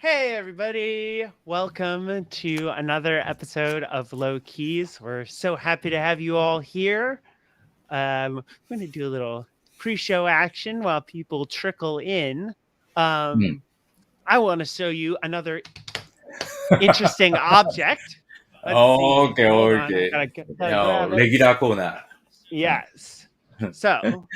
Hey, everybody. Welcome to another episode of Low Keys. We're so happy to have you all here. We're going to do a little pre-show action while people trickle in. I want to show you another interesting object. Let's see. Okay, Hold on. okay. I gotta grab it. Regular corner. Yes. So,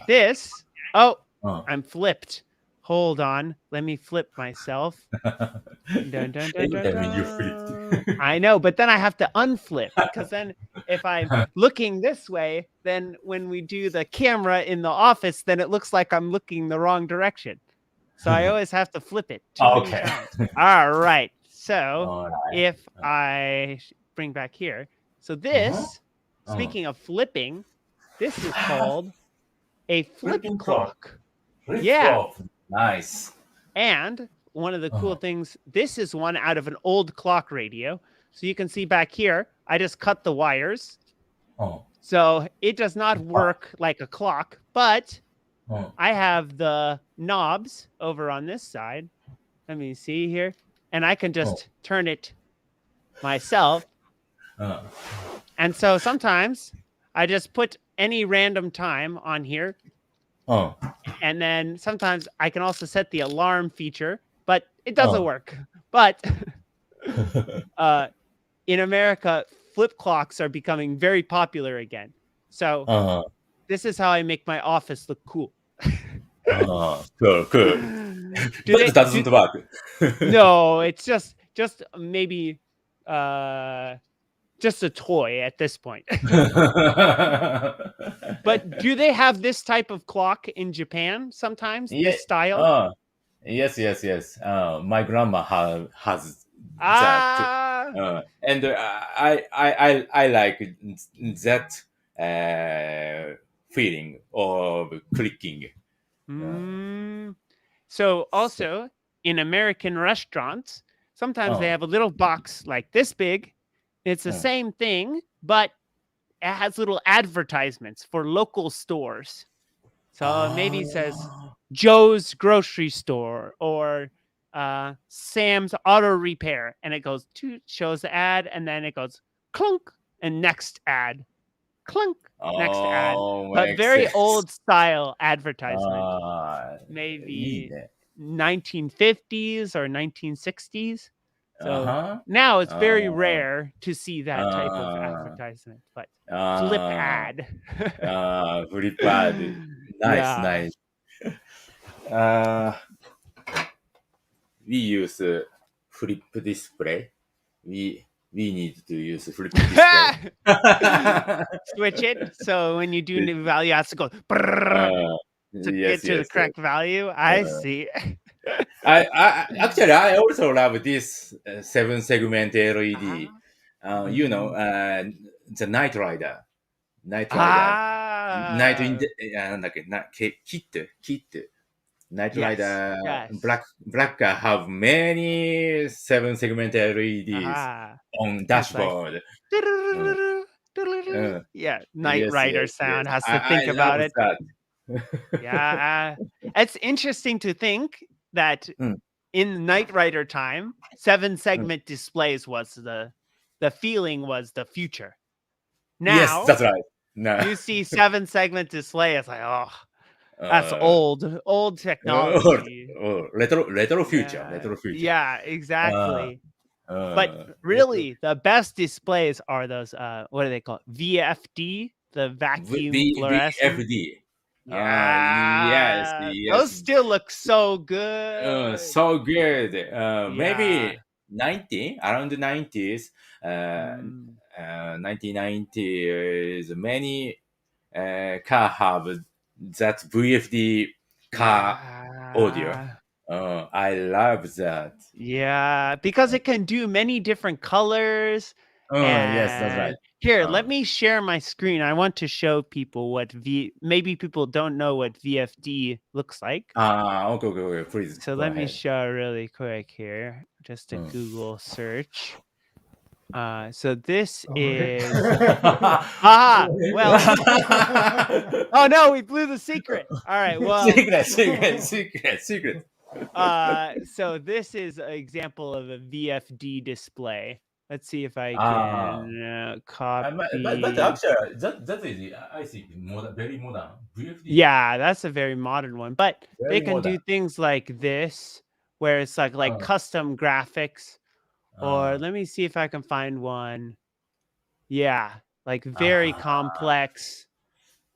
this... Oh, Oh. I'm flipped. Hold on. Let me flip myself. Dun, dun, dun, dun, Anytime you dun. flip. I know, but then I have to unflip because then if I'm looking this way, then when we do the camera in the office, then it looks like I'm looking the wrong direction. So I always have to flip it too many times. All right. So if I bring back here, so this, speaking of flipping, this is called a flip clock. Yeah. Nice. And one of the cool things, this is one out of an old clock radio. So you can see back here, I just cut the wires. So it does not work like a clock, but I have the knobs over on this side. Let me see here. And I can just turn it myself. And so sometimes I just put any random time on here. And then sometimes I can also set the alarm feature, but it doesn't work. But in America, flip clocks are becoming very popular again. So this is how I make my office look cool. Cool. But it doesn't work. No, it's just maybe just a toy at this point. But do they have this type of clock in Japan sometimes? This style? Yes. My grandma has that. And I like that feeling of clicking. So also in American restaurants, sometimes they have a little box like this big. It's the same thing, but it has little advertisements for local stores. So maybe it says Joe's Grocery Store or Sam's Auto Repair. And it goes to shows the ad, and then it goes clunk and next ad. Clunk, next ad. But very old style advertisement. Maybe 1950s or 1960s. So now it's very rare to see that type of advertisement, but flip ad. Flip ad. Nice. We use flip display. We need to use flip display. Switch it. So when you do new value, it has to go to get to the correct value. I see. I also love this 7-segment LED. The Night Rider. Night Rider. Black have many 7-segment LEDs on dashboard. Night Rider sound has to think about it. It's interesting to think that in Night Rider time, 7-segment displays was the feeling was the future. Now, yes, that's right. No. You see 7-segment display, it's like, that's old technology. Retro future. Yeah, exactly. But really, the best displays are those, what do they call it? VFD, the vacuum fluorescent. VFD. Yes. Those still look so good. So good. Maybe around the 90s. 1990s, many car have that VFD car audio. I love that. Yeah, because it can do many different colors. Yes, that's right. Here, let me share my screen. I want to show people what maybe people don't know what VFD looks like. Okay, please. So let me show really quick here. Just a Google search. So this is well. Oh no, we blew the secret. All right, well, secret. So this is an example of a VFD display. Let's see if I Ah. can But copy. actually, that is, I think, very modern. VFD. Yeah, that's a very modern one. But they Very can do modern. things like this, where it's like custom graphics. Or let me see if I can find one. Yeah, like very complex.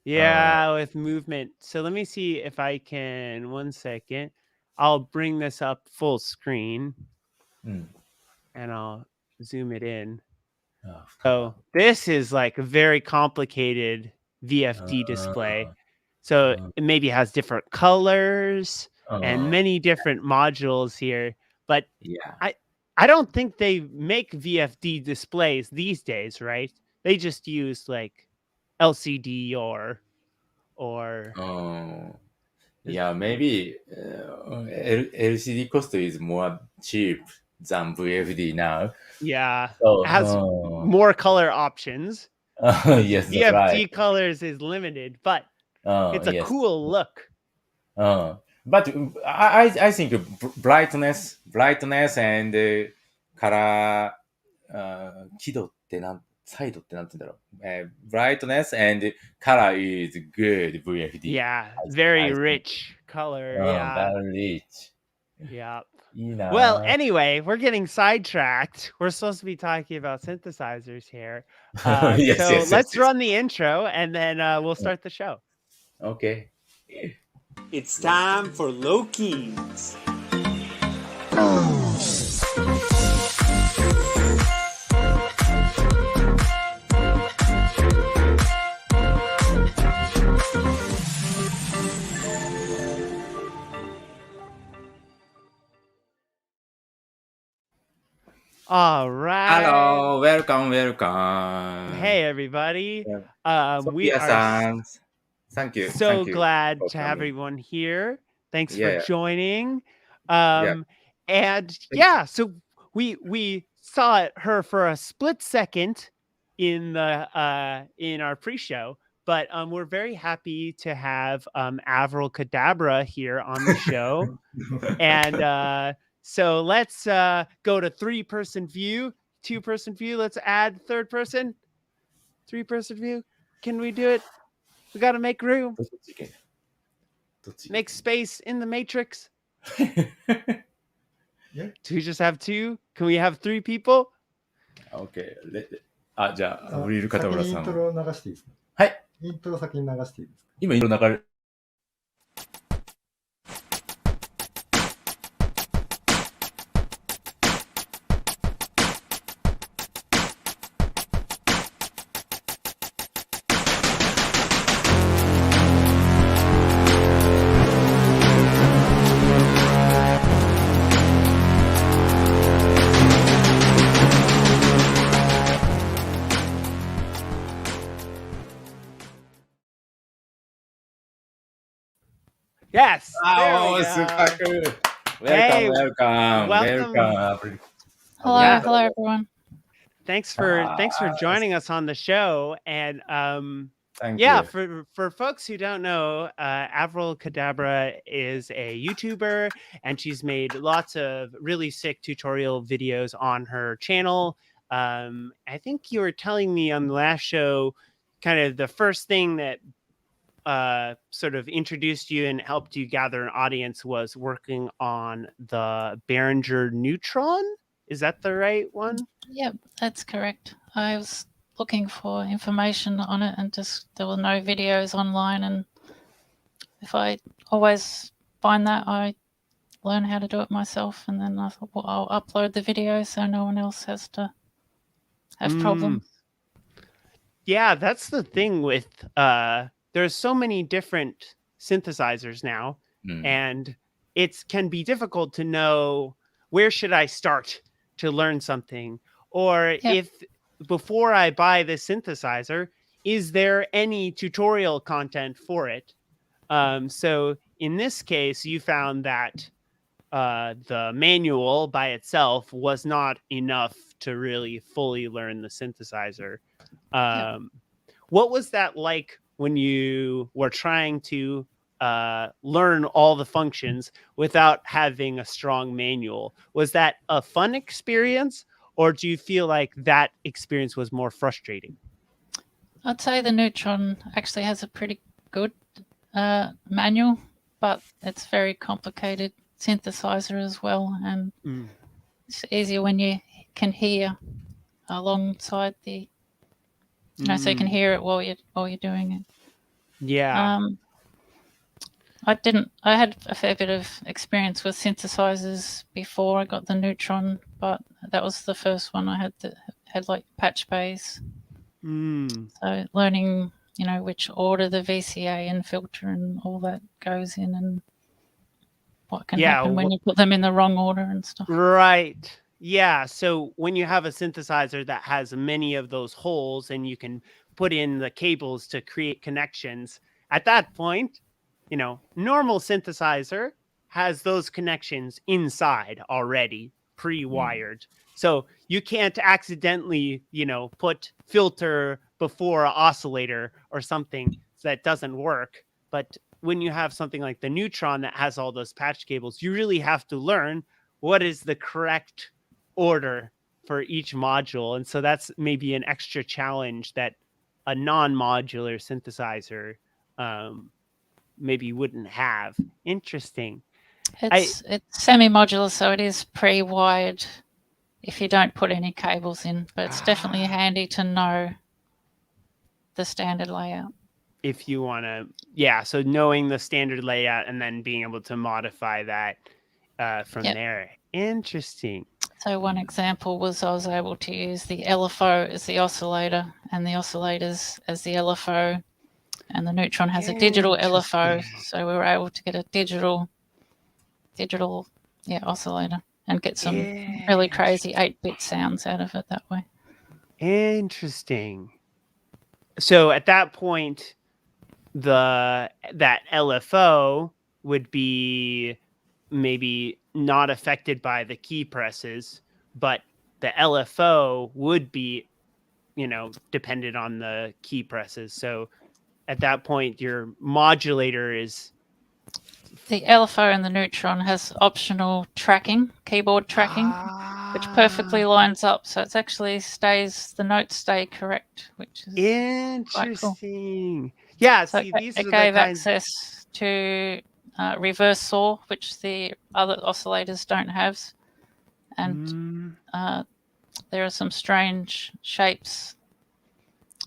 Yeah, with movement. So let me see if I can. 1 second. I'll bring this up full screen and I'll zoom it in. So this is like a very complicated VFD display. So it maybe has different colors and many different modules here. But Yeah. I don't think they make VFD displays these days, right? They just use like LCD or Yeah, maybe LCD cost is more cheap than VFD now. yeah, it has So, more color options. yes, that's right. VFD colors is limited, but it's a Yes. cool look. But I think brightness and color 輝度って彩度ってなんて言うんだろう。brightness and color is good VFD. Yeah, very I think. rich color. Yeah. Very rich. Yeah. いいな。 Well, anyway, we're getting sidetracked. We're supposed to be talking about synthesizers here. So let's run the intro and then we'll start the show. Okay. It's time for LOWKEYS. All right. Hello, welcome. Hey, everybody. We are thank you. so glad to have everyone here. Thanks for joining. And yeah, so we saw her for a split second in our pre-show, but we're very happy to have AVRILCADABRA here on the show. And so let's go to 3-person view, 2-person view. Let's add 3rd person, 3-person view. Can we do it? We got to make room. Make space in the matrix. Do we just have 2? Can we have 3 people? Okay. じゃあ、アブリル片村さん。先にイントロを流していいですか？はい。イントロ先に流していいですか？今イントロ流れ。Yes. Oh, super cool. Welcome. Hello, everyone. Thanks for joining us on the show. And Thank you. For folks who don't know, AVRILCADABRA is a YouTuber, and she's made lots of really sick tutorial videos on her channel. I think you were telling me on the last show, kind of the first thing that sort of introduced you and helped you gather an audience was working on the Behringer Neutron. Is that the right one? Yep, that's correct. I was looking for information on it and there were no videos online, and if I always find that, I learn how to do it myself, and then I thought, well, I'll upload the video so no one else has to have problems. Yeah, that's the thing with there's so many different synthesizers now, and it can be difficult to know where should I start to learn something, or if before I buy this synthesizer, is there any tutorial content for it? So in this case, you found that the manual by itself was not enough to really fully learn the synthesizer. What was that like when you were trying to learn all the functions without having a strong manual. Was that a fun experience, or do you feel like that experience was more frustrating? I'd say the Neutron actually has a pretty good manual, but it's very complicated synthesizer as well, and it's easier when you can hear alongside the, so you can hear it while you're doing it. Yeah. I had a fair bit of experience with synthesizers before I got the Neutron, but that was the first one I had that had like patch bays. So learning, which order the VCA and filter and all that goes in, and what can happen when you put them in the wrong order and stuff. Right. Yeah. So when you have a synthesizer that has many of those holes and you can put in the cables to create connections, at that point, normal synthesizer has those connections inside already pre-wired. So you can't accidentally, put filter before oscillator or something that doesn't work. But when you have something like the Neutron that has all those patch cables, you really have to learn what is the correct order for each module. And so that's maybe an extra challenge that a non-modular synthesizer maybe wouldn't have. Interesting. It's semi-modular, so it is pre-wired if you don't put any cables in, but it's definitely handy to know the standard layout. If you want to, so knowing the standard layout and then being able to modify that from there. Interesting. So one example was I was able to use the LFO as the oscillator and the oscillators as the LFO, and the Neutron has a digital LFO, so we were able to get a digital oscillator and get some really crazy 8-bit sounds out of it that way. Interesting. So at that point, that LFO would be maybe not affected by the key presses, but the LFO would be, dependent on the key presses. So at that point, your modulator is... The LFO and the Neutron has optional tracking, keyboard tracking, which perfectly lines up. So it actually the notes stay correct, which is interesting. Cool. Yeah, so it gave access to reverse saw, which the other oscillators don't have. And there are some strange shapes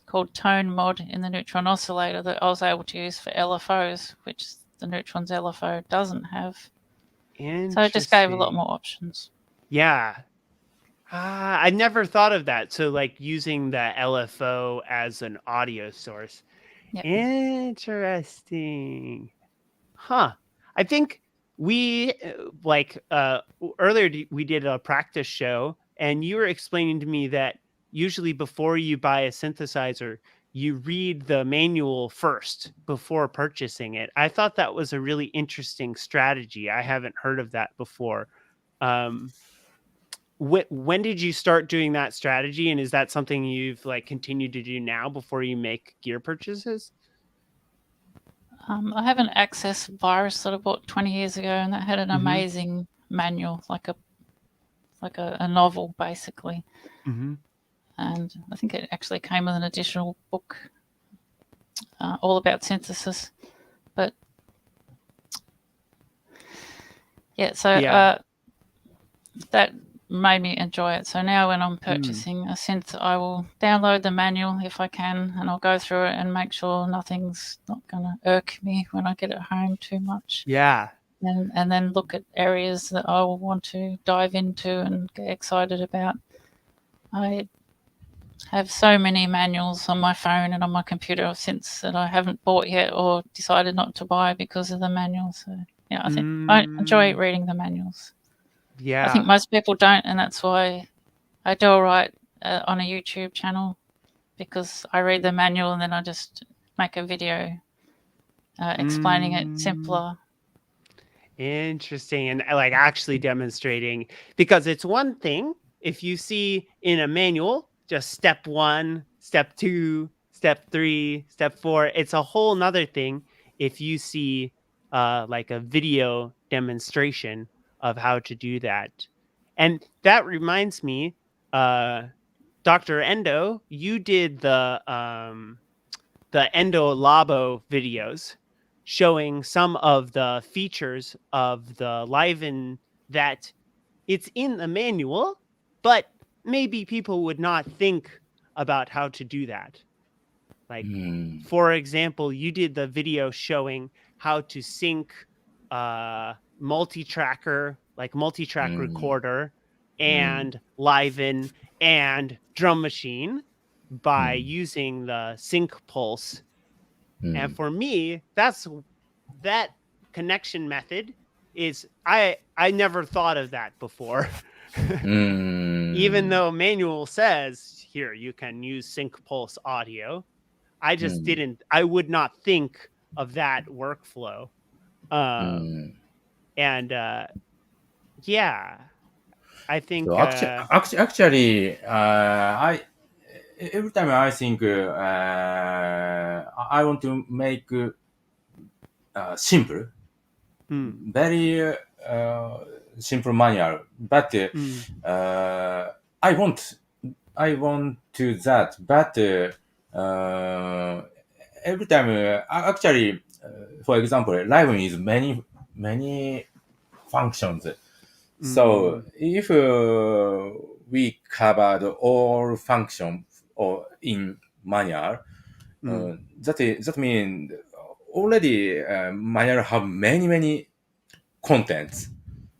called tone mod in the Neutron oscillator that I was able to use for LFOs, which the Neutron's LFO doesn't have. So it just gave a lot more options. Yeah. I never thought of that. So like using the LFO as an audio source. Yep. Interesting. Huh. I think we earlier we did a practice show and you were explaining to me that usually before you buy a synthesizer, you read the manual first before purchasing it. I thought that was a really interesting strategy. I haven't heard of that before. When did you start doing that strategy? And is that something you've continued to do now before you make gear purchases? I have an Access Virus that I bought 20 years ago, and that had an amazing manual, like a novel, basically. And I think it actually came with an additional book all about synthesis. But that made me enjoy it. So now when I'm purchasing a synth, I will download the manual if I can, and I'll go through it and make sure nothing's not going to irk me when I get it home too much. Yeah. And then look at areas that I will want to dive into and get excited about. I have so many manuals on my phone and on my computer of synths that I haven't bought yet or decided not to buy because of the manual. So yeah, I think I enjoy reading the manuals. Yeah, I think most people don't, and that's why I do all right on a YouTube channel, because I read the manual and then I just make a video explaining it simpler. Interesting. And actually demonstrating, because it's one thing if you see in a manual just step 1, step 2, step 3, step 4. It's a whole nother thing if you see like a video demonstration of how to do that. And that reminds me, Dr. Endo, you did the Endo Labo videos showing some of the features of the liven that it's in the manual, but maybe people would not think about how to do that. Like, for example, you did the video showing how to sync multi-tracker, like multi-track recorder and liven and drum machine by using the sync pulse. And for me, that connection method is I never thought of that before. Even though manual says here you can use sync pulse audio, I just didn't. I would not think of that workflow. And yeah, I think. So actually, I every time I think I want to make simple, very simple manual, but I want to that, but every time actually, for example, liven is many functions. So if we covered all functions or in manual, that means already manual have many contents.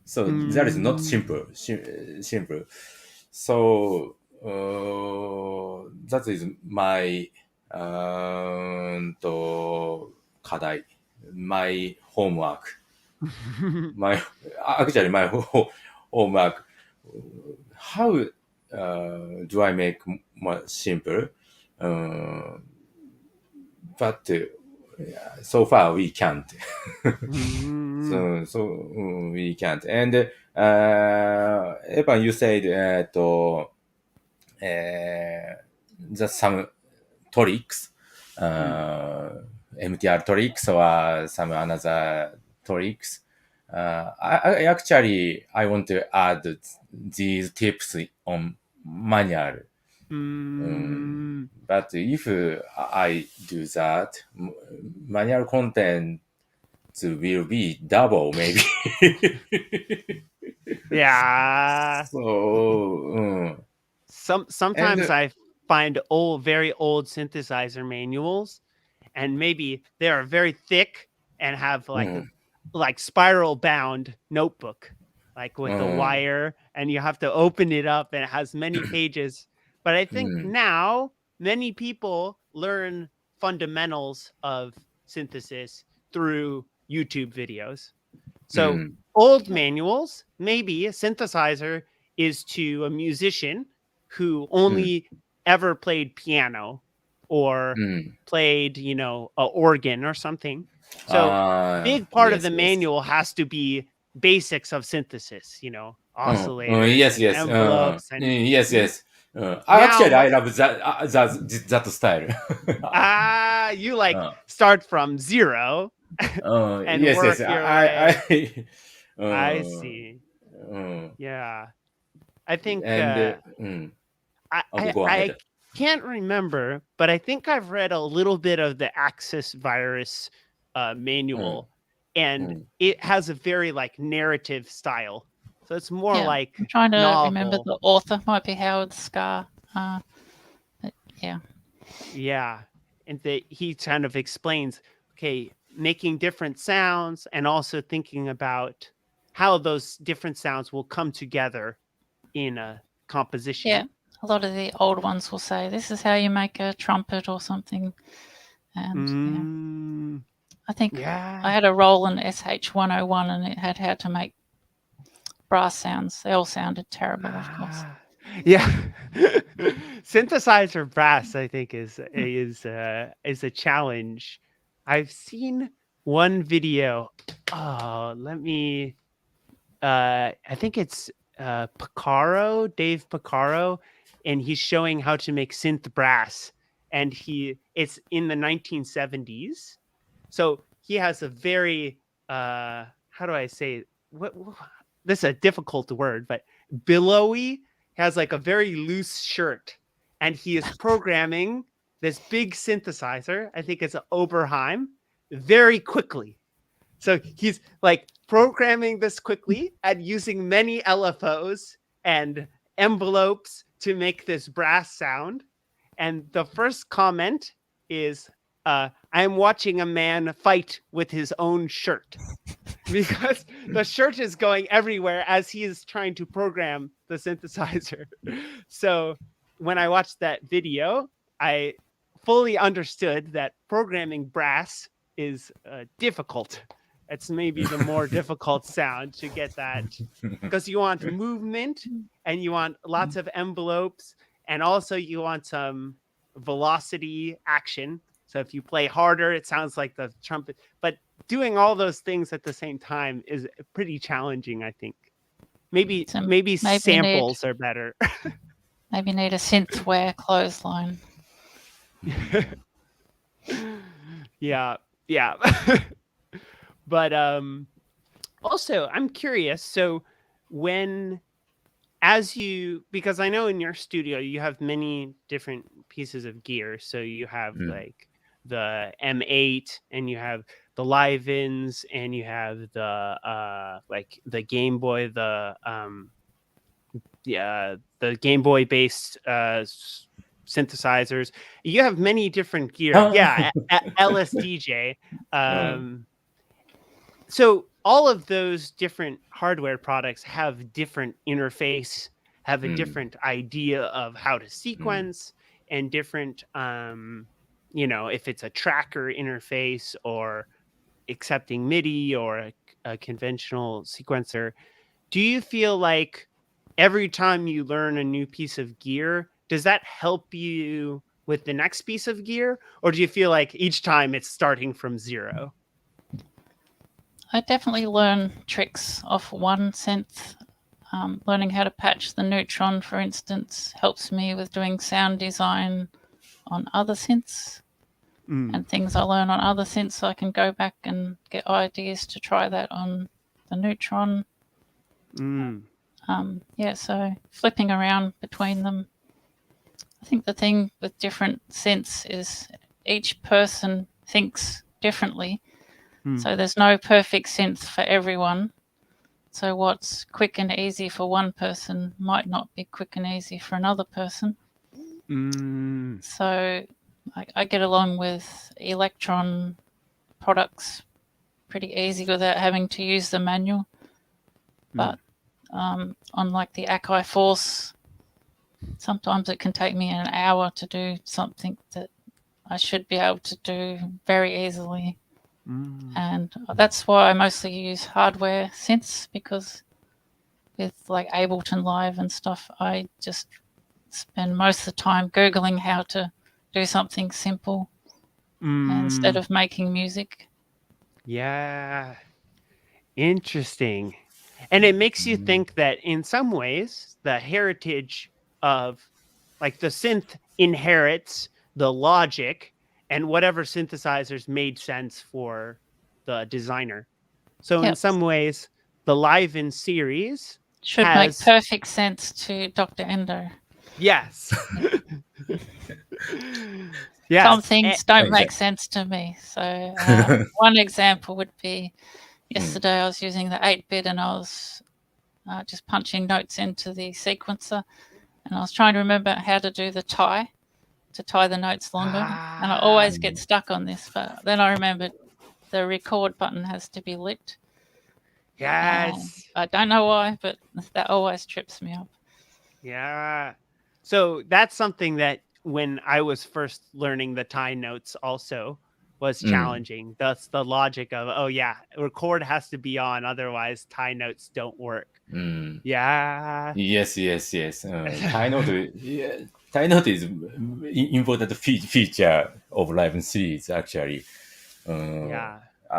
So that is not simple. So that is my 課題 my homework. Actually my homework. How do I make more simple? But so far we can't. So we can't. And Evan, you said just some tricks, MTR tricks or some another tricks. I actually want to add these tips on manual. But if I do that, manual content will be double maybe. Yeah. So sometimes I find very old synthesizer manuals, and maybe they are very thick and have like spiral bound notebook, like with the wire, and you have to open it up and it has many pages. But I think now many people learn fundamentals of synthesis through YouTube videos. So old manuals, maybe a synthesizer is to a musician who only ever played piano or played, an organ or something. So big part of the manual has to be basics of synthesis, oscillators, and envelopes. And yes. Actually, I love that style. You start from zero and work your way. I see. Yeah. I think I can't remember, but I think I've read a little bit of the Axis virus manual, and it has a very narrative style. So it's more like I'm trying to novel. remember the author. Might be Howard Scarr. Yeah. And he kind of explains, making different sounds and also thinking about how those different sounds will come together in a composition. Yeah. A lot of the old ones will say, this is how you make a trumpet or something. And I think I had a Roland SH-101 and it had how to make brass sounds. They all sounded terrible, of course. Yeah. Synthesizer brass, I think, is a challenge. I've seen one video. Oh, I think it's Dave Picaro, and he's showing how to make synth brass, and it's in the 1970s. So he has a very how do I say what this is a difficult word, but billowy has like a very loose shirt, and he is programming this big synthesizer. I think it's an Oberheim very quickly. So he's like programming this quickly and using many LFOs and envelopes to make this brass sound. And the first comment is, I'm watching a man fight with his own shirt. Because the shirt is going everywhere as he is trying to program the synthesizer. So when I watched that video, I fully understood that programming brass is difficult. It's maybe the more difficult sound to get that, because you want movement and you want lots of envelopes, and also you want some velocity action. So if you play harder, it sounds like the trumpet. But doing all those things at the same time is pretty challenging, I think. Maybe samples are better. Maybe need a Synthware clothesline. Yeah. But also, I'm curious. So because I know in your studio you have many different pieces of gear. So you have like the M8, and you have the Livens, and you have the like the Game Boy, the Game Boy based synthesizers. You have many different gear. LSDJ. So all of those different hardware products have different interface, have a different idea of how to sequence, and different, if it's a tracker interface or accepting MIDI or a conventional sequencer. Do you feel like every time you learn a new piece of gear, does that help you with the next piece of gear? Or do you feel like each time it's starting from zero? I definitely learn tricks off one synth. Learning how to patch the neutron, for instance, helps me with doing sound design on other synths. And things I learn on other synths, I can go back and get ideas to try that on the neutron. So flipping around between them. I think the thing with different synths is each person thinks differently. So there's no perfect synth for everyone. So what's quick and easy for one person might not be quick and easy for another person. So I get along with Electron products pretty easy without having to use the manual. But on like the Akai Force, sometimes it can take me an hour to do something that I should be able to do very easily. And that's why I mostly use hardware synths, because with like Ableton Live and stuff, I just spend most of the time Googling how to do something simple instead of making music. Yeah. Interesting. And it makes you think that in some ways, the heritage of like the synth inherits the logic and whatever synthesizers made sense for the designer. So in some ways, the Liven series should make perfect sense to Dr. Endo. Yes. Some things don't make sense to me. So one example would be yesterday I was using the 8-bit and I was just punching notes into the sequencer, and I was trying to remember how to do the tie, to tie the notes longer. And I always get stuck on this, but then I remembered the record button has to be lit. Yes. I don't know why, but that always trips me up. Yeah. So that's something that when I was first learning the tie notes also was challenging. That's the logic of, record has to be on, otherwise tie notes don't work. Yeah. Yes. Tie note is important feature of Liven series, actually. When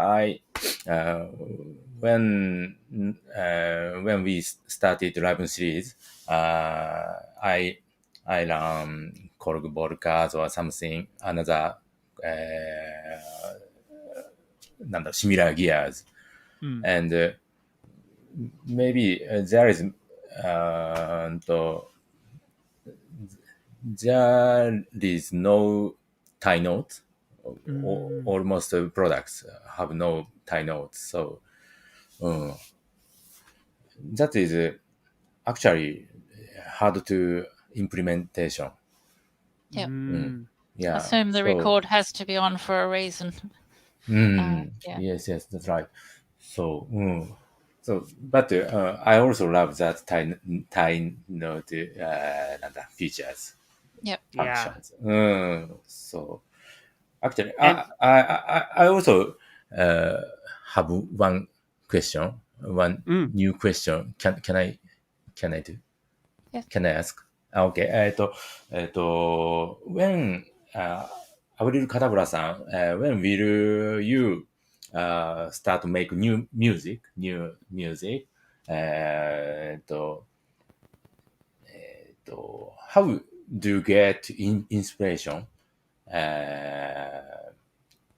we started Liven series, I learned cork volcas or something, another similar gears. and maybe there is no tie notes. Almost products have no tie notes, so that is actually hard to implementation. Yep. Yeah. Assume the record has to be on for a reason. Yeah. Yes, that's right. So, but I also love that tie note features. Yep. Functions. So actually, I also have one question, one new question. Can I do? Yes. Can I ask? Okay. When AVRILCADABRA-san, when will you start to make new music? How do you get inspiration?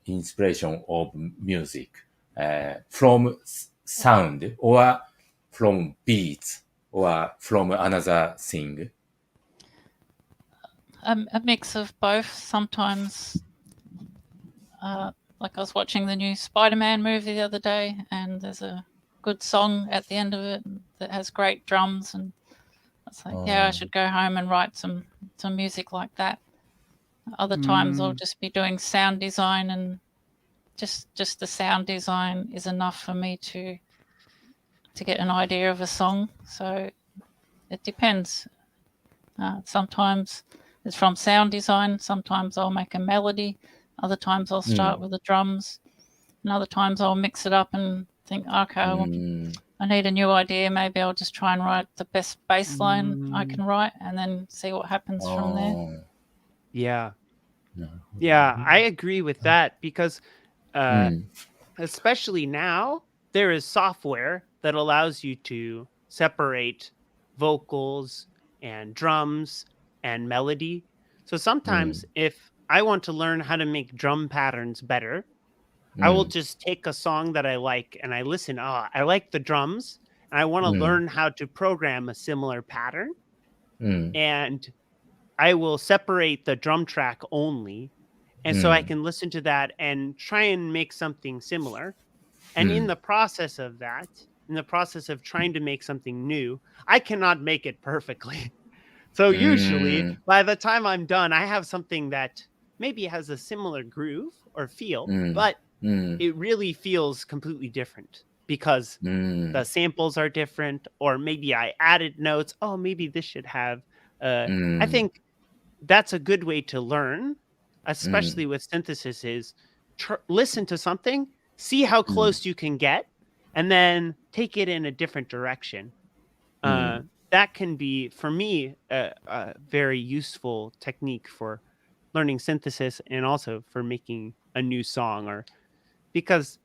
Inspiration of music from sound or from beats or from another thing? A mix of both. Sometimes, like I was watching the new Spider-Man movie the other day, and there's a good song at the end of it that has great drums, and it's like, yeah, I should go home and write some music like that. Other times I'll just be doing sound design, and just the sound design is enough for me to get an idea of a song. So it depends. Sometimes it's from sound design. Sometimes I'll make a melody. Other times I'll start with the drums. And other times I'll mix it up and think, okay, I need a new idea. Maybe I'll just try and write the best bass line I can write and then see what happens from there. Yeah. Yeah, I agree with that because especially now, there is software that allows you to separate vocals and drums and melody. So sometimes if I want to learn how to make drum patterns better, I will just take a song that I like and I listen. Oh, I like the drums and I want to learn how to program a similar pattern. And I will separate the drum track only. And so I can listen to that and try and make something similar. And in the process of that, in the process of trying to make something new, I cannot make it perfectly. So usually by the time I'm done, I have something that maybe has a similar groove or feel, but it really feels completely different because the samples are different, or maybe I added notes. Oh, maybe this should have, I think that's a good way to learn, especially with synthesis, is listen to something, see how close you can get, and then take it in a different direction. That can be, for me, a very useful technique for learning synthesis and also for making a new song, or because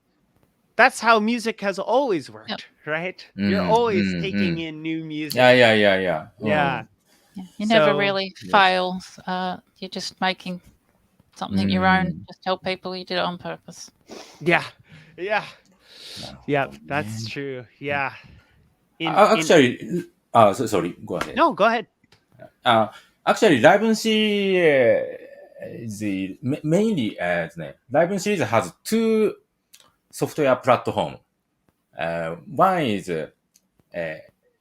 that's how music has always worked, right? You're always taking in new music. Yeah. Yeah. You never really fail. You're just making something your own. Just tell people you did it on purpose. Yeah. That's true. Yeah. Actually, sorry, go ahead. No, go ahead. Actually, Liven series mainly Liven series has two software platform. One is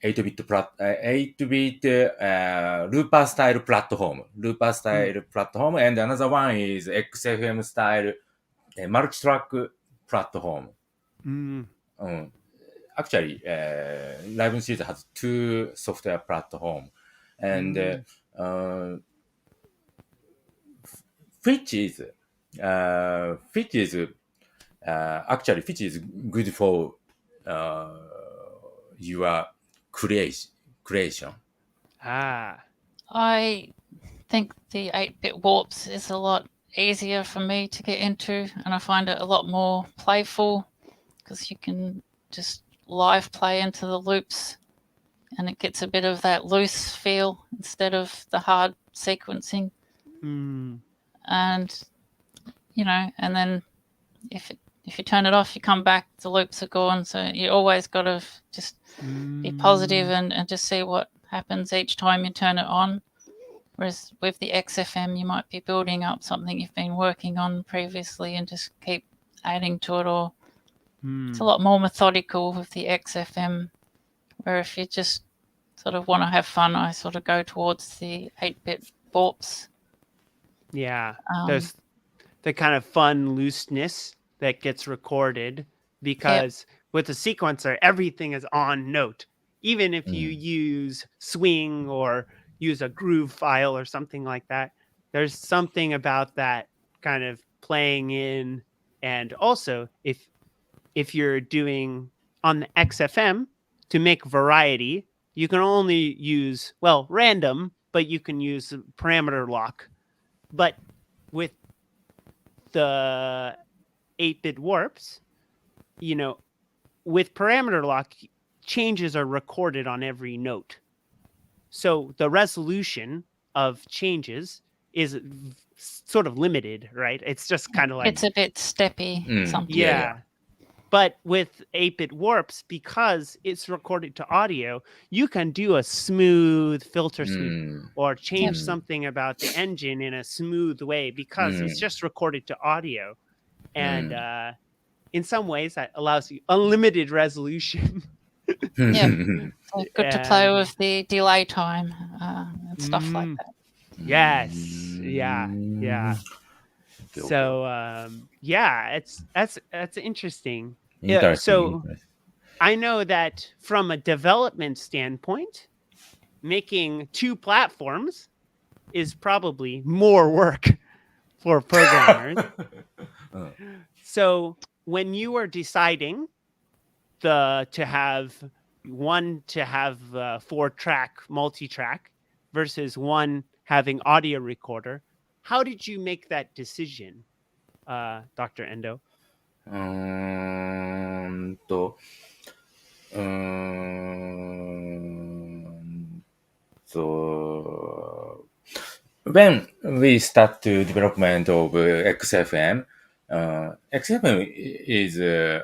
8-bit Looper style platform, and another one is XFM style multi-track platform. Actually, Liven series has two software platform, and which is good for your creation. I think the 8-bit warps is a lot easier for me to get into, and I find it a lot more playful because you can just live play into the loops and it gets a bit of that loose feel instead of the hard sequencing. And and then if you turn it off, you come back, the loops are gone. So you always got to just be positive and just see what happens each time you turn it on. Whereas with the XFM, you might be building up something you've been working on previously and just keep adding to it. Or it's a lot more methodical with the XFM, where if you just sort of want to have fun, I sort of go towards the 8-bit warps. Yeah, there's the kind of fun looseness that gets recorded because with the sequencer, everything is on note. Even if you use swing or use a groove file or something like that, there's something about that kind of playing in. And also, if you're doing on the XFM to make variety, you can only use, well, random, but you can use parameter lock. But with the 8-bit warps, you know, with parameter lock, changes are recorded on every note. So the resolution of changes is sort of limited, right? It's just kind of like... It's a bit steppy sometimes. Yeah. But with 8-bit warps, because it's recorded to audio, you can do a smooth filter sweep or change something about the engine in a smooth way because it's just recorded to audio. And in some ways, that allows you unlimited resolution. So good to play with the delay time and stuff like that. Yes. Yeah. So that's interesting. Yeah, so I know that from a development standpoint, making 2 platforms is probably more work for programmers. So when you were deciding to have 4-track multi-track versus one having audio recorder, how did you make that decision, Dr. Endo? So when we start to development of XFM, XFM is FM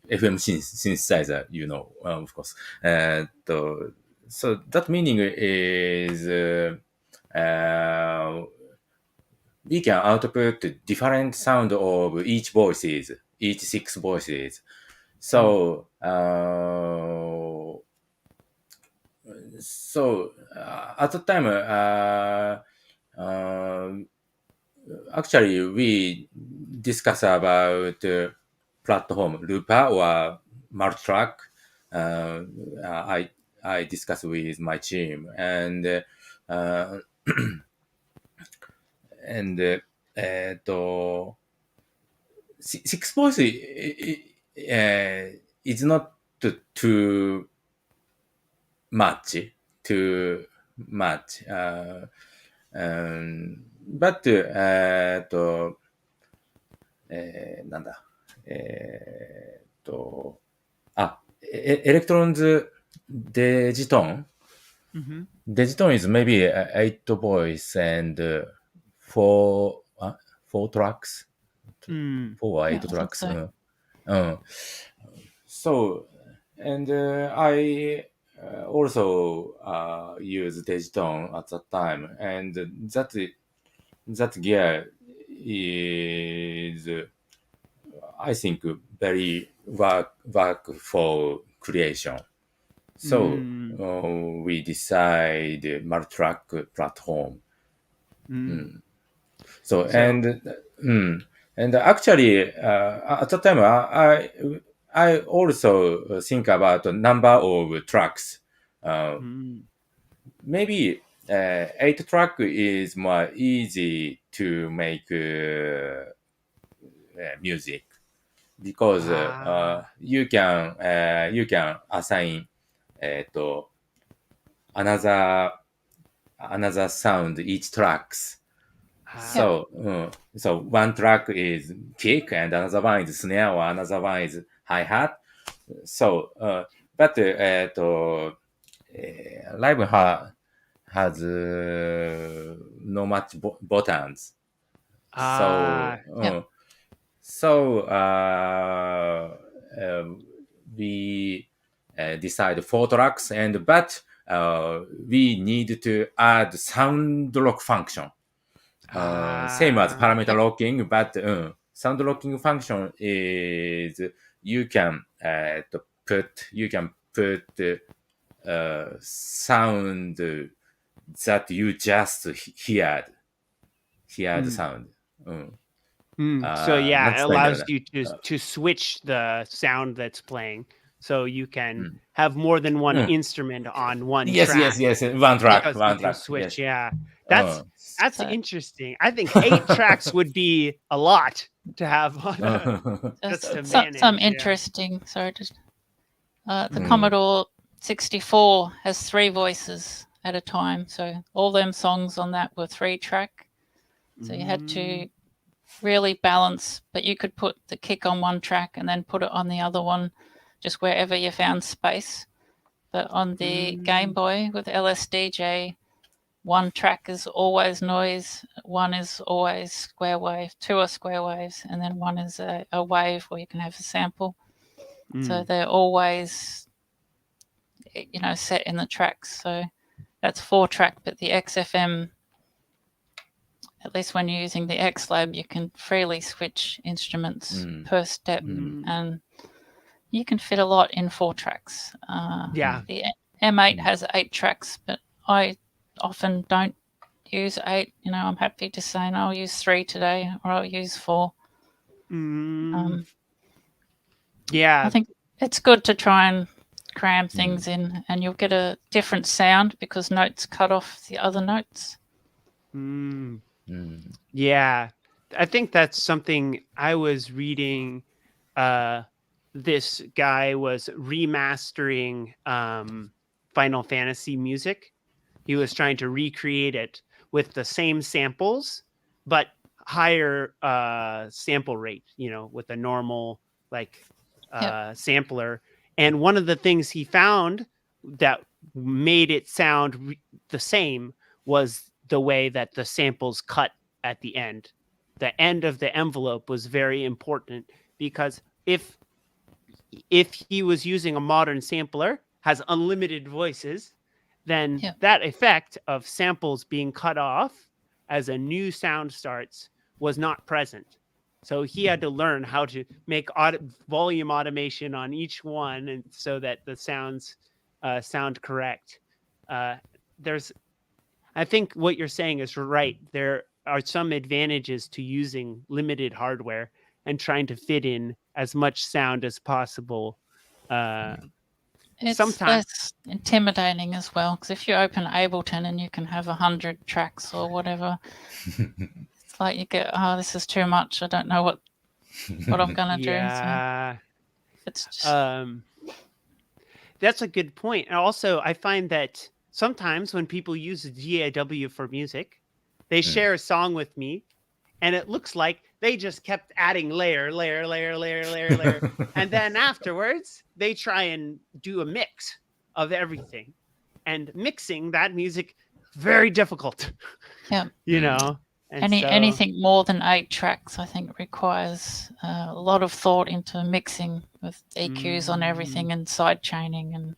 synthesizer, you know, of course. So that meaning is we can output different sound of each 6 voices. So at the time, actually we discuss about platform Looper or multi-track. I discuss with my team and 6 voice is not too much. But エレクトロンズデジトン Digiton is maybe 8 voice and 4 tracks. 4 or 8 tracks. So, and I also use Digiton at that time, and that gear is, I think, very work for creation. So we decide multi-track platform. So and actually at the time I also think about the number of tracks. Maybe 8 track is more easy to make music because you can assign another sound each tracks. So one track is kick and another one is snare or another one is hi-hat. So but liven has no much buttons. So So we decide 4 tracks, but we need to add sound lock function. Same as parameter locking, but sound locking function is you can put sound that you just heard sound. So yeah, it なんつったらいいんだろう allows ね。 you to switch the sound that's playing, so you can have more than one instrument on one Yes, track. yes, yes. One track, Because one you can track. switch. Yes. Yeah, that's So- interesting. I think 8 tracks would be a lot to have on just to manage. Some yeah. interesting. Sorry, just the Commodore 64 has 3 voices at a time, so all them songs on that were 3-track. So you had to really balance, but you could put the kick on one track and then put it on the other one, just wherever you found space. But on the Game Boy with LSDJ, 1 track is always noise, 1 is always square wave, 2 are square waves, and then 1 is a wave where you can have a sample. So they're always, set in the tracks. So that's 4-track, but the XFM, at least when you're using the XLab, you can freely switch instruments per step, and you can fit a lot in 4 tracks. The M8 has 8 tracks, but I often don't use 8. I'm happy to say, no, I'll use 3 today, or I'll use 4. Yeah, I think it's good to try and cram things in, and you'll get a different sound because notes cut off the other notes. Yeah, I think that's something I was reading. This guy was remastering Final Fantasy music. He was trying to recreate it with the same samples, but higher sample rate, with a normal sampler. And one of the things he found that made it sound the same was the way that the samples cut at the end. The end of the envelope was very important, because if he was using a modern sampler, has unlimited voices, then that effect of samples being cut off as a new sound starts was not present. So he had to learn how to make volume automation on each one, and so that the sounds sound correct. I think what you're saying is right. There are some advantages to using limited hardware and trying to fit in as much sound as possible. It's sometimes less intimidating as well, because if you open Ableton and you can have 100 tracks or whatever, it's like you get, this is too much. I don't know what I'm going to do. So it's just... that's a good point. And also, I find that sometimes when people use DAW for music, they share a song with me, and it looks like they just kept adding layer. And then afterwards, they try and do a mix of everything. And mixing that music, very difficult. Yeah. And anything more than 8 tracks, I think, requires a lot of thought into mixing with EQs on everything and side chaining.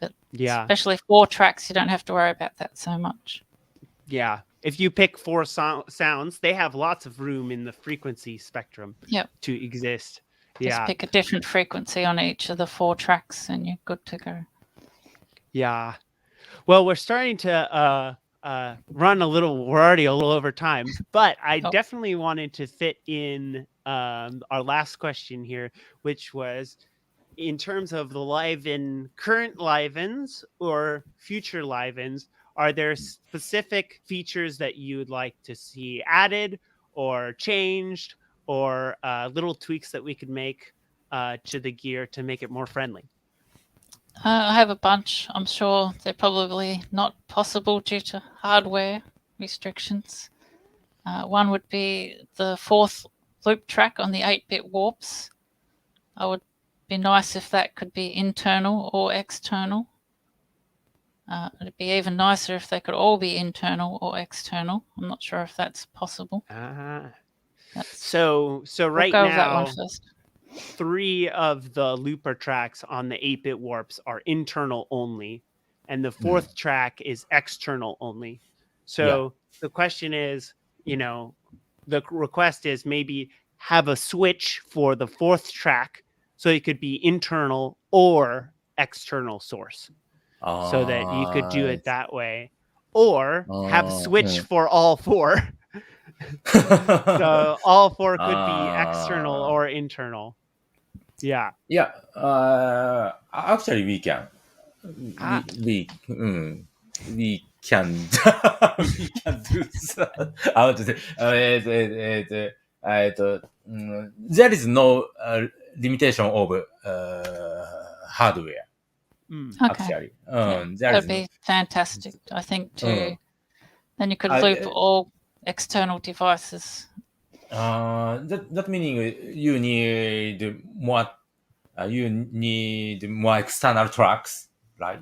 But especially 4 tracks, you don't have to worry about that so much. Yeah. If you pick 4 sounds, they have lots of room in the frequency spectrum to exist. Just pick a different frequency on each of the 4 tracks and you're good to go. Yeah. Well, we're starting to run we're already a little over time, but I definitely wanted to fit in our last question here, which was, in terms of the current livens or future livens, are there specific features that you'd like to see added or changed, or little tweaks that we could make to the gear to make it more friendly? I have a bunch. I'm sure they're probably not possible due to hardware restrictions. One would be the 4th loop track on the 8-bit warps. I would be nice if that could be internal or external. It'd be even nicer if they could all be internal or external. I'm not sure if that's possible. So We'll right go with that one now, first. 3 of the looper tracks on the 8-bit warps are internal only, and the 4th track is external only. So the question is, the request is maybe have a switch for the 4th track so it could be internal or external source, so that you could do it that way, or have switch for all 4. So all 4 could be external or internal. Yeah. Yeah, actually we can. We can we can do that. I want to say, there is no limitation of hardware. Okay. Actually, there That'd is no. be fantastic, I think, too. Then you could I- loop all external devices. That meaning you need more. You need more external tracks, right?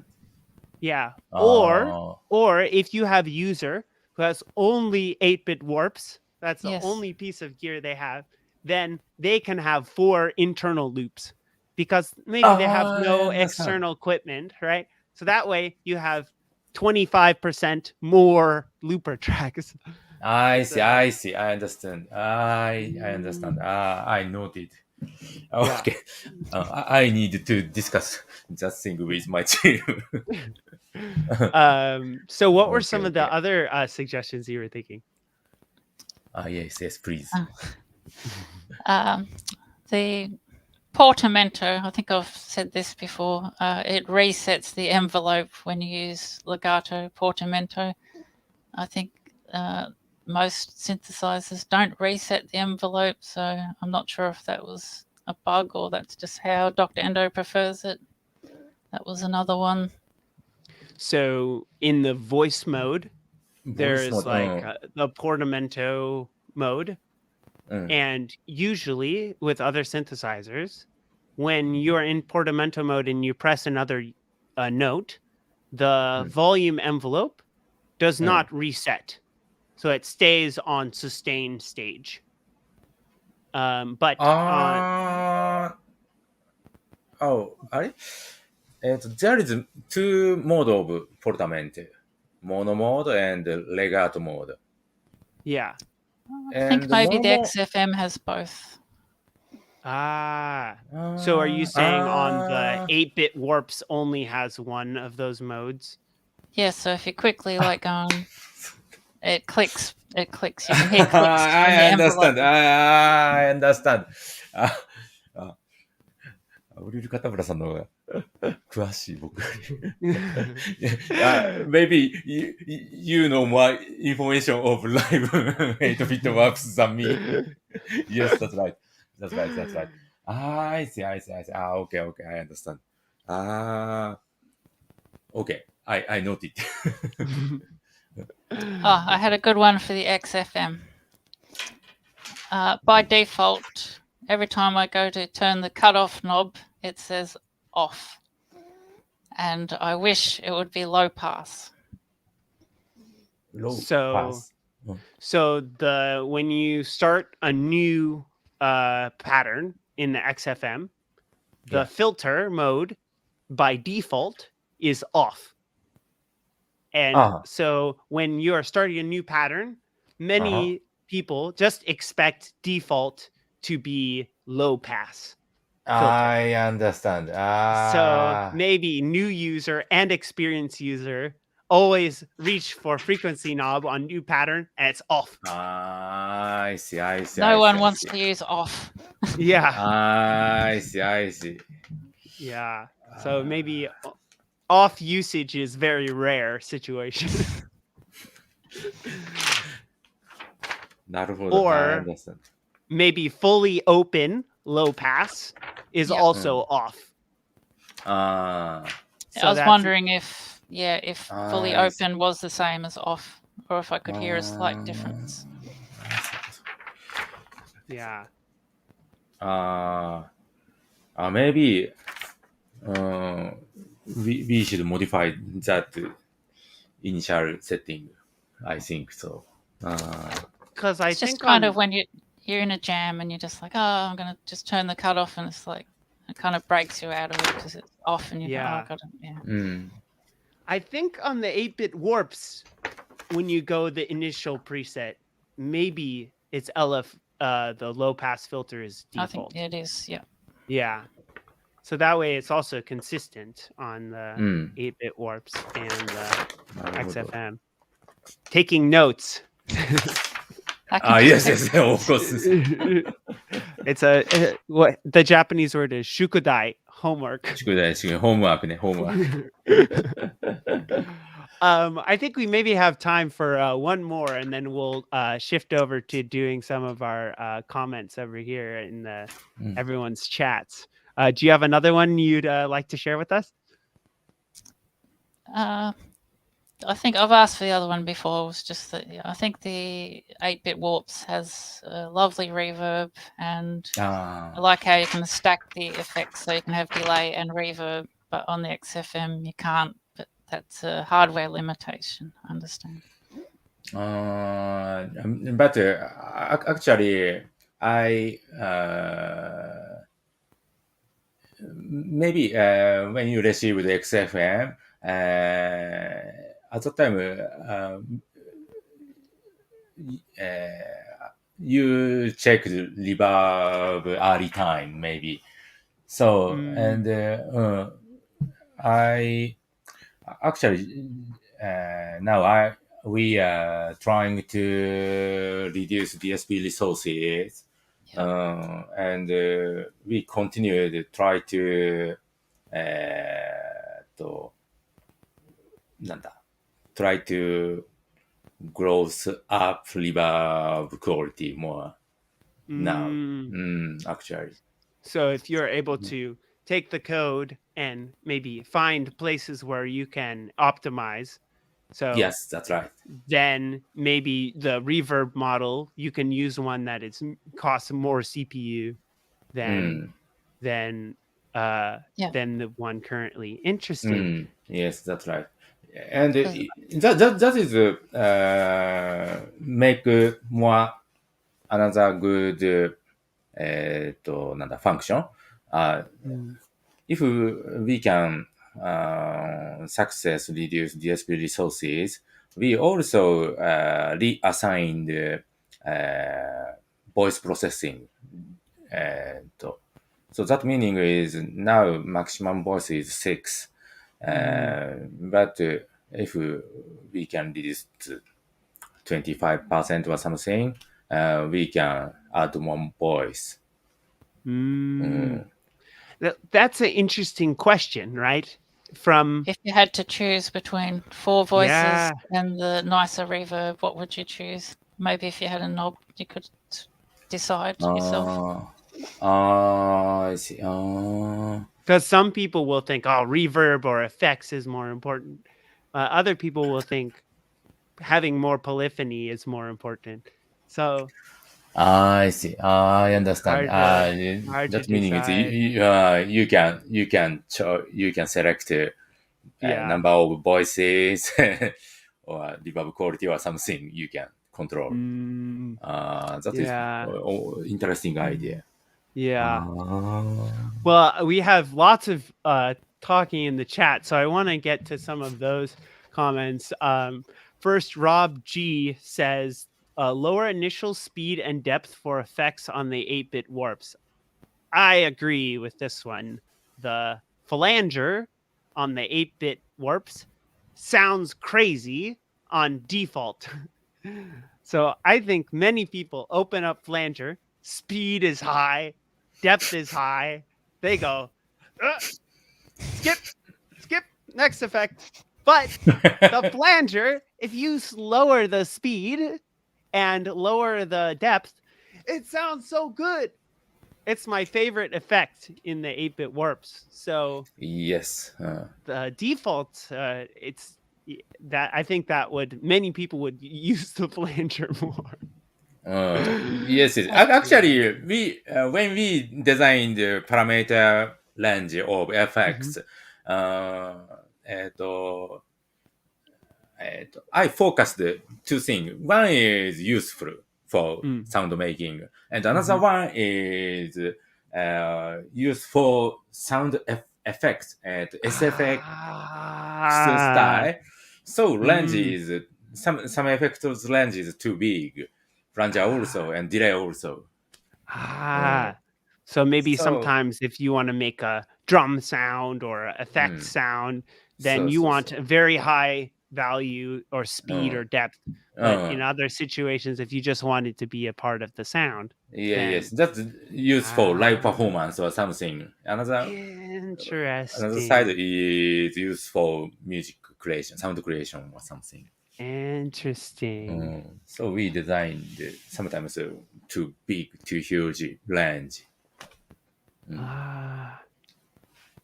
Yeah. Or if you have a user who has only 8-bit warps, that's the Yes. only piece of gear they have, then they can have 4 internal loops, because maybe they have no I understand. external equipment, right? So that way you have 25% more looper tracks. I see. So- I see. I understand. I understand. I noted. Okay. I need to discuss that thing with my team. So what were some Okay, of the okay. other suggestions you were thinking? Yes, please. The Portamento, I think I've said this before, it resets the envelope when you use legato Portamento. I think most synthesizers don't reset the envelope, so I'm not sure if that was a bug or that's just how Dr. Endo prefers it. That was another one. So in the voice mode, there's mode, like the Portamento mode. And usually with other synthesizers, when you're in Portamento mode and you press another note, the volume envelope does not reset. So it stays on sustain stage. But there is 2 mode of Portamento. Mono mode and legato mode. yeah. I think And maybe the mono- XFM has both. So are you saying on the 8-bit warps only has one of those modes? Yeah, so if you quickly like go on, it clicks. You can hear clicks. I understand. I understand. アブリルカタブラさんの方が詳しい僕より。Maybe you know more information of live 8-bit works than me. Yes, that's right. That's right. I see. Okay, I understand. Okay, I noted. I had a good one for the XFM. By default, every time I go to turn the cutoff knob, it says off. And I wish it would be low pass. So when you start a new pattern in the XFM, the filter mode by default is off. And so when you are starting a new pattern, many people just expect default to be low pass. I understand. So maybe new user and experienced user always reach for frequency knob on new pattern and it's off. I see. No one wants to use off. Yeah. I see. Yeah. So maybe off usage is very rare situation. Or maybe fully open low pass is also off. I was wondering if fully open was the same as off, or if I could hear a slight difference. Yeah. Maybe we should modify that initial setting. I think so. Because I it's think just kind of when you're in a jam and you're just like, oh, I'm going to just turn the cut off, and it's like, it kind of breaks you out of it because it's off and you go, oh, I got it. Yeah. I think on the 8-bit warps, when you go the initial preset, maybe it's the low pass filter is default. I think it is, yeah. Yeah. So that way it's also consistent on the 8-bit warps and the XFM. Taking notes. Yes, of course. It's what the Japanese word is shukudai, homework. Homework. I think we maybe have time for one more, and then we'll shift over to doing some of our comments over here in everyone's chats. Do you have another one you'd like to share with us? I think I've asked for the other one before. It was just that I think the 8-bit warps has a lovely reverb, and I like how you can stack the effects so you can have delay and reverb, but on the XFM you can't. But that's a hardware limitation, I understand. But actually, maybe when you receive the XFM, at the time, you check the reverb early time, maybe. So, and I actually now we are trying to reduce DSP resources, and we continue to try to try to growth up reverb quality more now. Actually. So if you're able to take the code and maybe find places where you can optimize. So yes, that's right. Then maybe the reverb model, you can use one that costs more CPU than the one currently. Interesting. Yes, that's right. And that is make more another good function. If we can successfully reduce DSP resources, we also reassign the voice processing. So that meaning is now maximum voice is 6. But if we can reduce to 25% or something, we can add one voice. That's an interesting question, right? If you had to choose between 4 voices and the nicer reverb, what would you choose? Maybe if you had a knob, you could decide yourself. I see. Because some people will think, reverb or effects is more important. Other people will think having more polyphony is more important. So I see. I understand. That meaning is you can select number of voices or reverb quality or something you can control. That is interesting idea. Yeah. Well, we have lots of talking in the chat, so I want to get to some of those comments. First, Rob G says, lower initial speed and depth for effects on the 8-bit warps. I agree with this one. The flanger on the 8-bit warps sounds crazy on default. So I think many people open up flanger, speed is high, depth is high. They go, skip, next effect. But the flanger, if you lower the speed and lower the depth, it sounds so good. It's my favorite effect in the 8-bit warps. So yes, the default, it's that I think that many people would use the flanger more. Yes, actually, we when we designed the parameter range of FX, I focused 2 things. One is useful for sound making. And another one is used for sound effects and SFX style. So range is some effects range is too big. Flanger also and delay also. So maybe So- sometimes if you want to make a drum sound or a effect sound, then you want a very high value or speed or depth. But in other situations, if you just want it to be a part of the sound, Yes, that's used for live performance or something. Another interesting. side is used for music creation, sound creation or something. Interesting. So we designed sometimes too big, too huge range.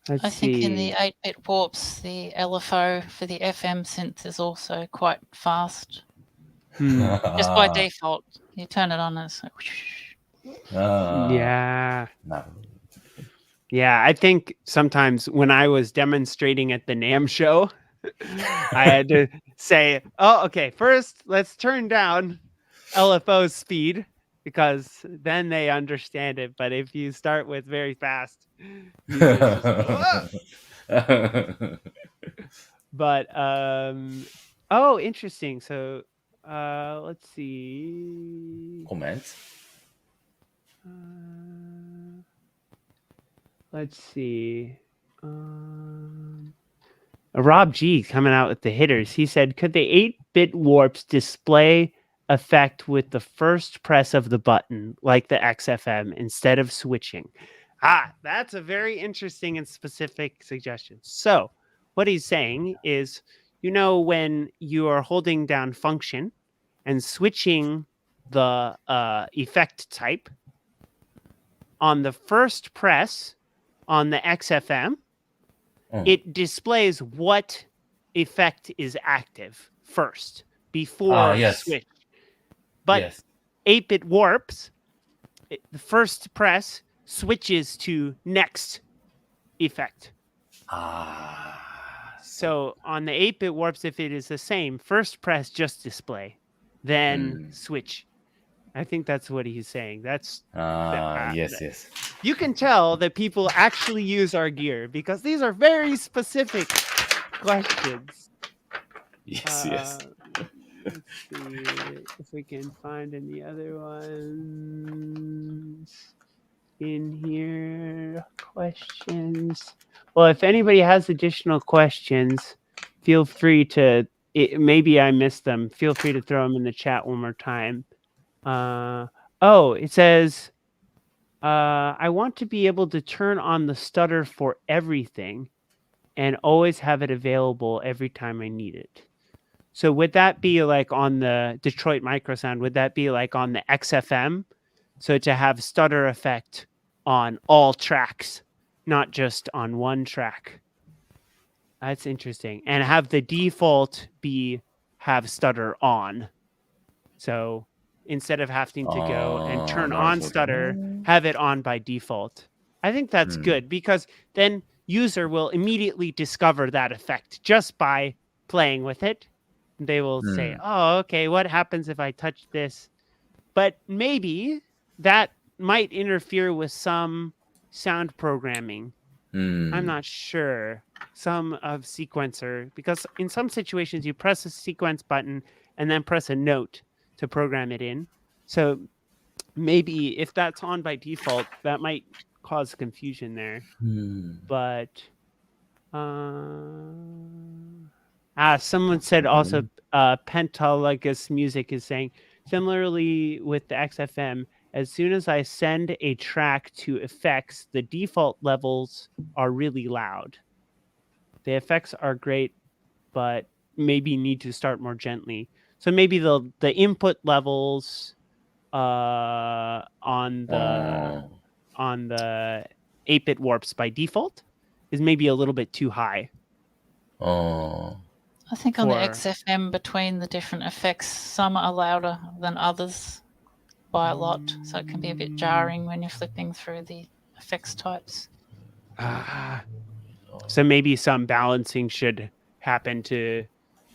Let's I think in the see. 8-bit warps, the LFO for the FM synth is also quite fast. Just by default, you turn it on and it's like, Yeah. なるほど。 Yeah, I think sometimes when I was demonstrating at the NAMM show, I had to say, oh, okay, first let's turn down LFO speed because then they understand it. But if you start with very fast, users just go, "Whoa!" But oh, interesting. So let's see. Comments? Let's see. Rob G coming out with the hitters. He said, could the 8-bit warps display effect with the first press of the button, like the XFM, instead of switching? That's a very interesting and specific suggestion. So what he's saying is, when you are holding down function and switching the effect type on the first press on the XFM, it displays what effect is active first before switch. But 8-bit warps, the first press switches to next effect. So on the 8-bit warps, if it is the same, first press just display, then switch. I think that's what he's saying. That's yes. You can tell that people actually use our gear because these are very specific questions. Yes. Let's see if we can find any other ones in here. Questions. Well, if anybody has additional questions, feel free to. Maybe I missed them. Feel free to throw them in the chat one more time. It says, I want to be able to turn on the stutter for everything and always have it available every time I need it. So would that be like on the Detroit Microsound? Would that be like on the XFM? So to have stutter effect on all tracks, not just on one track. That's interesting. And have the default be have stutter on. So instead of having to go and turn on stutter, have it on by default. I think that's good because then user will immediately discover that effect just by playing with it. They will say, oh, okay, what happens if I touch this? But maybe that might interfere with some sound programming. I'm not sure. Some of sequencer, because in some situations you press a sequence button and then press a note to program it in. So maybe if that's on by default, that might cause confusion there. But someone said also Pentalogous Music is saying, similarly with the XFM, as soon as I send a track to effects, the default levels are really loud. The effects are great, but maybe need to start more gently. So maybe the input levels on the 8-bit warps by default is maybe a little bit too high. I think on the XFM, between the different effects, some are louder than others by a lot, so it can be a bit jarring when you're flipping through the effects types. So maybe some balancing should happen to,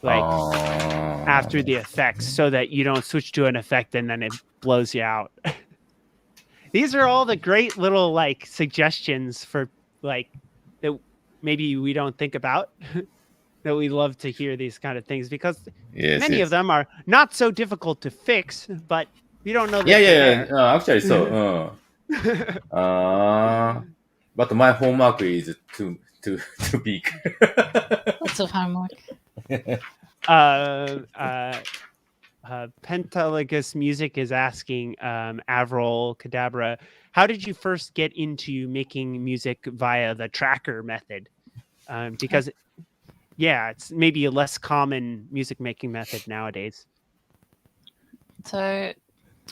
like, after the effects so that you don't switch to an effect and then it blows you out. These are all the great little like suggestions for like that maybe we don't think about that we love to hear these kind of things because many of them are not so difficult to fix, but you don't know that they're there. Actually, so. But my homework is too big. Lots of homework. Pentalagus Music is asking AVRILCADABRA, how did you first get into making music via the tracker method? Because, yeah, it's maybe a less common music making method nowadays. So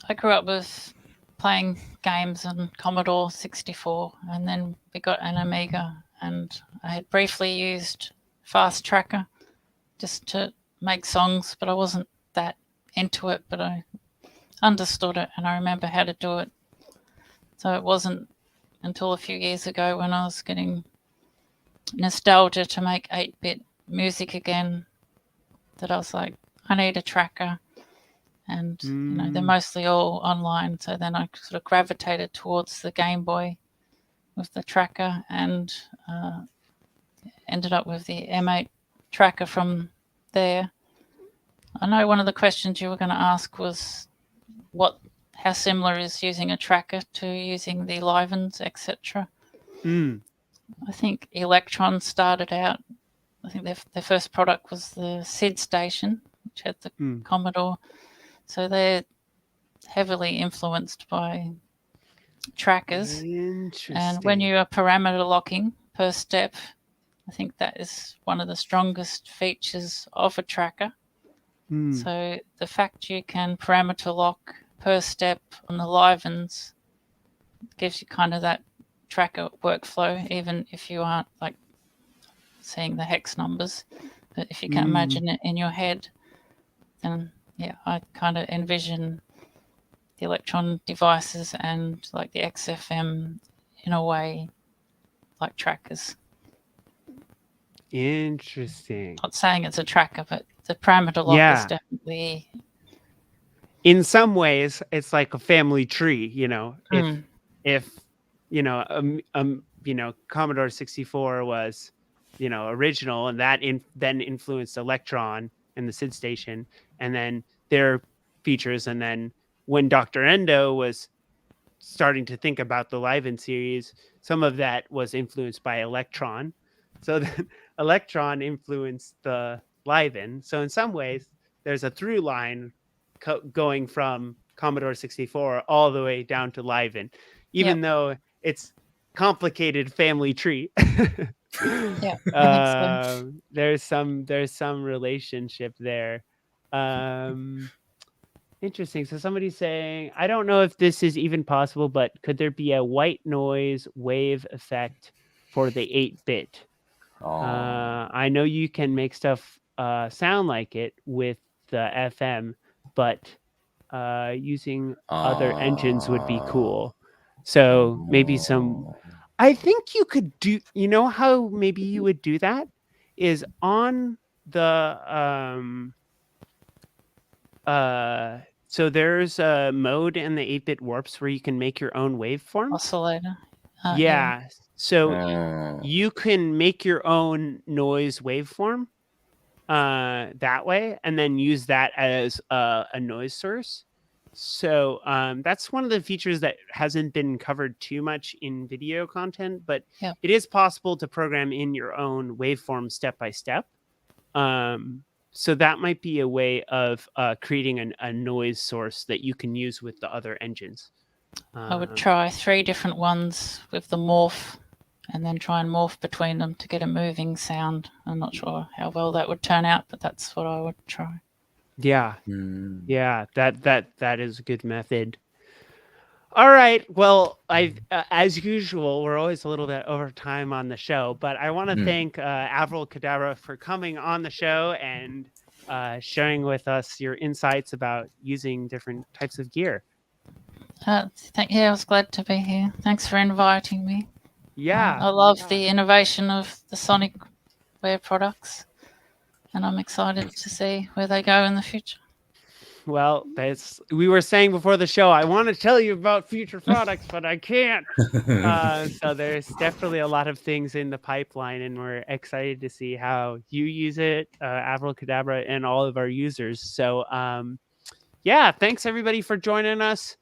I grew up with playing games on Commodore 64, and then we got an Amiga, and I had briefly used Fast Tracker just to make songs, but I wasn't that into it, but I understood it and I remember how to do it. So it wasn't until a few years ago when I was getting nostalgia to make 8-bit music again that I was like, I need a tracker. And you know, they're mostly all online. So then I sort of gravitated towards the Game Boy with the tracker and ended up with the M8 tracker from there. I know one of the questions you were going to ask was how similar is using a tracker to using the livens, etc. I think Electron started out, I think their first product was the SID station, which had the Commodore. So they're heavily influenced by trackers. And when you are parameter locking per step, I think that is one of the strongest features of a tracker. So the fact you can parameter lock per step on the livens gives you kind of that tracker workflow, even if you aren't like seeing the hex numbers. But if you can imagine it in your head, then yeah, I kind of envision the Electron devices and like the XFM in a way like trackers. Interesting. Not saying it's a tracker, but the parameter lock is definitely. In some ways, it's like a family tree. You know, if you know, Commodore 64 was, you know, original, and that then influenced Electron and the SID station, and then their features, and then when Dr. Endo was starting to think about the Liven series, some of that was influenced by Electron. So then Electron influenced the Liven. So in some ways, there's a through line going from Commodore 64 all the way down to Liven, even though it's complicated family tree. There's some relationship there. Interesting. So somebody's saying, I don't know if this is even possible, but could there be a white noise wave effect for the 8-bit? I know you can make stuff sound like it with the FM, but using other engines would be cool. So maybe I think you could do, you know how maybe you would do that is on the so there's a mode in the 8-bit warps where you can make your own waveform. Oscillator. So you can make your own noise waveform that way, and then use that as a noise source. So that's one of the features that hasn't been covered too much in video content, but it is possible to program in your own waveform step by step. So that might be a way of creating a noise source that you can use with the other engines. I would try 3 different ones with the morph and then try and morph between them to get a moving sound. I'm not sure how well that would turn out, but that's what I would try. Yeah. Yeah, that is a good method. All right. Well, as usual, we're always a little bit over time on the show, but I want to thank AVRILCADABRA for coming on the show and sharing with us your insights about using different types of gear. I was glad to be here. Thanks for inviting me. Yeah. I love the innovation of the Sonicware products. and I'm excited to see where they go in the future. Well, we were saying before the show, I want to tell you about future products, but I can't. So there's definitely a lot of things in the pipeline, and we're excited to see how you use it, AVRILCADABRA, and all of our users. So, yeah, thanks everybody for joining us.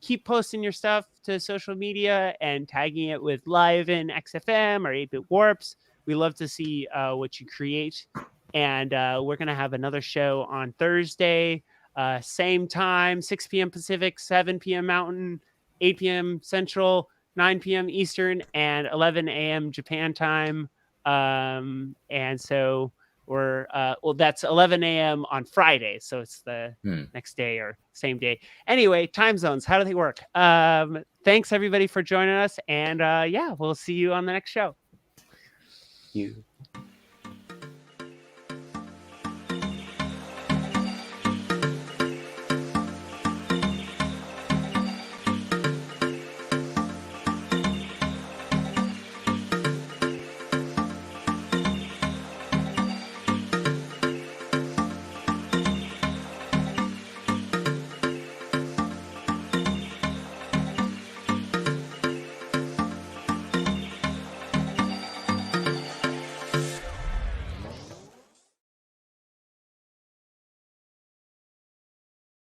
Keep posting your stuff to social media and tagging it with Liven, XFM, or 8-Bit Warps. We love to see what you create. And we're going to have another show on Thursday, same time, 6 p.m. Pacific, 7 p.m. Mountain, 8 p.m. Central, 9 p.m. Eastern, and 11 a.m. Japan time. And so we're, well, that's 11 a.m. on Friday. So it's the next day or same day. Anyway, time zones, how do they work? Thanks, everybody, for joining us. And yeah, we'll see you on the next show. You.